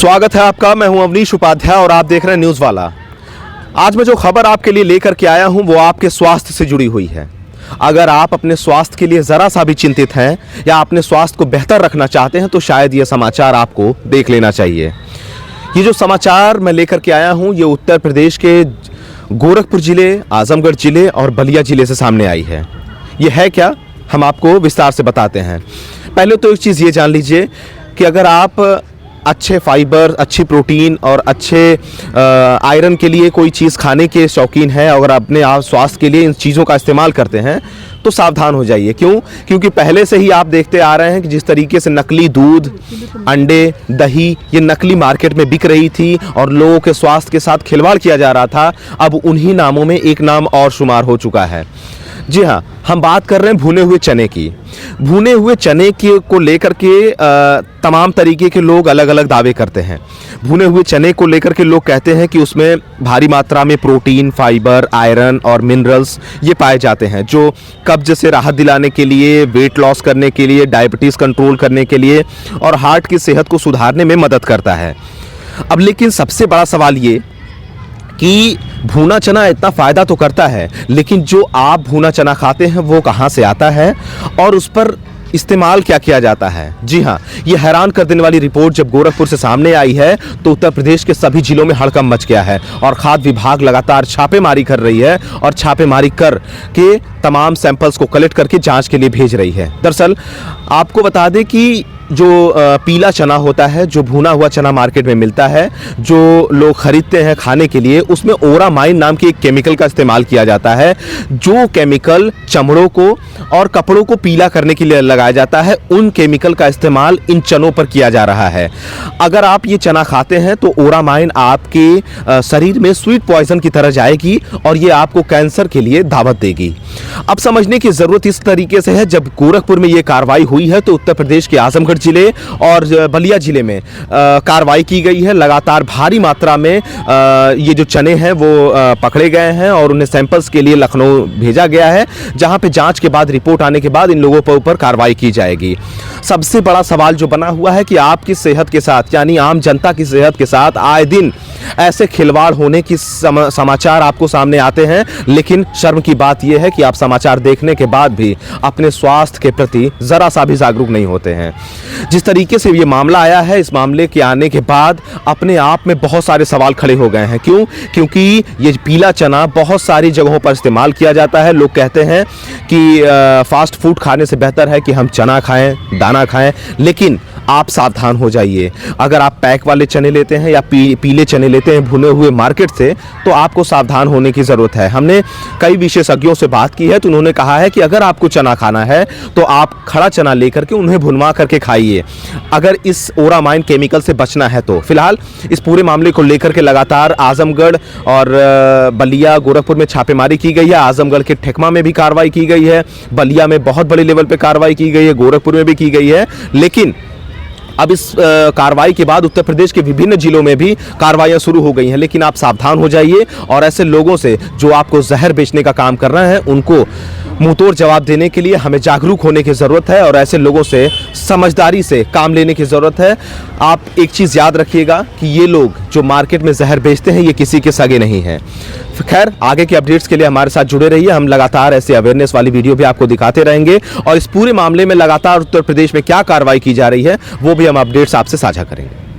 स्वागत है आपका। मैं हूं अवनीश उपाध्याय और आप देख रहे हैं न्यूज़ वाला। आज मैं जो खबर आपके लिए लेकर के आया हूं वो आपके स्वास्थ्य से जुड़ी हुई है। अगर आप अपने स्वास्थ्य के लिए ज़रा सा भी चिंतित हैं या अपने स्वास्थ्य को बेहतर रखना चाहते हैं तो शायद ये समाचार आपको देख लेना चाहिए। ये जो समाचार मैं लेकर के आया हूं ये उत्तर प्रदेश के गोरखपुर ज़िले, आजमगढ़ ज़िले और बलिया ज़िले से सामने आई है। ये है क्या, हम आपको विस्तार से बताते हैं। पहले तो एक चीज़ ये जान लीजिए कि अगर आप अच्छे फाइबर, अच्छी प्रोटीन और अच्छे आयरन के लिए कोई चीज़ खाने के शौकीन हैं, अगर अपने आप स्वास्थ्य के लिए इन चीज़ों का इस्तेमाल करते हैं तो सावधान हो जाइए। क्यों? क्योंकि पहले से ही आप देखते आ रहे हैं कि जिस तरीके से नकली दूध, अंडे, दही ये नकली मार्केट में बिक रही थी और लोगों के स्वास्थ्य के साथ खिलवाड़ किया जा रहा था, अब उन्हीं नामों में एक नाम और शुमार हो चुका है। जी हाँ, हम बात कर रहे हैं भुने हुए चने की। भुने हुए चने के को लेकर के तमाम तरीके के लोग अलग अलग दावे करते हैं। भुने हुए चने को लेकर के लोग कहते हैं कि उसमें भारी मात्रा में प्रोटीन, फाइबर, आयरन और मिनरल्स ये पाए जाते हैं जो कब्ज से राहत दिलाने के लिए, वेट लॉस करने के लिए, डायबिटीज़ कंट्रोल करने के लिए और हार्ट की सेहत को सुधारने में मदद करता है। अब लेकिन सबसे बड़ा सवाल ये कि भुना चना इतना फ़ायदा तो करता है, लेकिन जो आप भुना चना खाते हैं वो कहाँ से आता है और उस पर इस्तेमाल क्या किया जाता है। जी हाँ, ये हैरान कर देने वाली रिपोर्ट जब गोरखपुर से सामने आई है तो उत्तर प्रदेश के सभी जिलों में हड़कंप मच गया है और खाद्य विभाग लगातार छापेमारी कर रही है और छापेमारी कर के तमाम सैंपल्स को कलेक्ट करके जांच के लिए भेज रही है। दरअसल आपको बता दें कि जो पीला चना होता है, जो भुना हुआ चना मार्केट में मिलता है, जो लोग खरीदते हैं खाने के लिए, उसमें ओरामाइन नाम के एक केमिकल का इस्तेमाल किया जाता है जो केमिकल चमड़ों को और कपड़ों को पीला करने के लिए लगाया जाता है। उन केमिकल का इस्तेमाल इन चनों पर किया जा रहा है। अगर आप ये चना खाते हैं तो ओरामाइन आपके शरीर में स्वीट पॉइजन की तरह जाएगी और ये आपको कैंसर के लिए दावत देगी। अब समझने की ज़रूरत इस तरीके से है, जब गोरखपुर में ये कार्रवाई हुई है तो उत्तर प्रदेश के आजमगढ़ जिले और बलिया जिले में कार्रवाई की गई है। लगातार भारी मात्रा में ये जो चने हैं वो पकड़े गए हैं और उन्हें सैंपल्स के लिए लखनऊ भेजा गया है, जहां पे जांच के बाद रिपोर्ट आने के बाद इन लोगों पर ऊपर कार्रवाई की जाएगी। सबसे बड़ा सवाल जो बना हुआ है कि आपकी सेहत के साथ, यानी आम जनता की सेहत के साथ आए दिन ऐसे खिलवाड़ होने की समाचार आपको सामने आते हैं, लेकिन शर्म की बात यह है कि आप समाचार देखने के बाद भी अपने स्वास्थ्य के प्रति ज़रा सा भी जागरूक नहीं होते हैं। जिस तरीके से ये मामला आया है, इस मामले के आने के बाद अपने आप में बहुत सारे सवाल खड़े हो गए हैं। क्यों? क्योंकि ये पीला चना बहुत सारी जगहों पर इस्तेमाल किया जाता है। लोग कहते हैं कि फास्ट फूड खाने से बेहतर है कि हम चना खाएं, दाना खाएं, लेकिन आप सावधान हो जाइए। अगर आप पैक वाले चने लेते हैं या पीले चने लेते हैं भुने हुए मार्केट से, तो आपको सावधान होने की ज़रूरत है। हमने कई विशेषज्ञों से बात की है तो उन्होंने कहा है कि अगर आपको चना खाना है तो आप खड़ा चना लेकर के उन्हें भुनवा करके खाइए, अगर इस ओरामाइन केमिकल से बचना है तो। फिलहाल इस पूरे मामले को लेकर के लगातार आजमगढ़ और बलिया, गोरखपुर में छापेमारी की गई है। आजमगढ़ के ठेकमा में भी कार्रवाई की गई है, बलिया में बहुत बड़े लेवल पर कार्रवाई की गई है, गोरखपुर में भी की गई है। लेकिन अब इस कार्रवाई के बाद उत्तर प्रदेश के विभिन्न जिलों में भी कार्रवाइयां शुरू हो गई हैं। लेकिन आप सावधान हो जाइए और ऐसे लोगों से जो आपको जहर बेचने का काम कर रहे हैं उनको मुंहतोड़ जवाब देने के लिए हमें जागरूक होने की ज़रूरत है और ऐसे लोगों से समझदारी से काम लेने की ज़रूरत है। आप एक चीज़ याद रखिएगा कि ये लोग जो मार्केट में जहर बेचते हैं ये किसी के सगे नहीं हैं। खैर, आगे के अपडेट्स के लिए हमारे साथ जुड़े रहिए। हम लगातार ऐसे अवेयरनेस वाली वीडियो भी आपको दिखाते रहेंगे और इस पूरे मामले में लगातार उत्तर प्रदेश में क्या कार्रवाई की जा रही है वो भी हम अपडेट्स आपसे साझा करेंगे।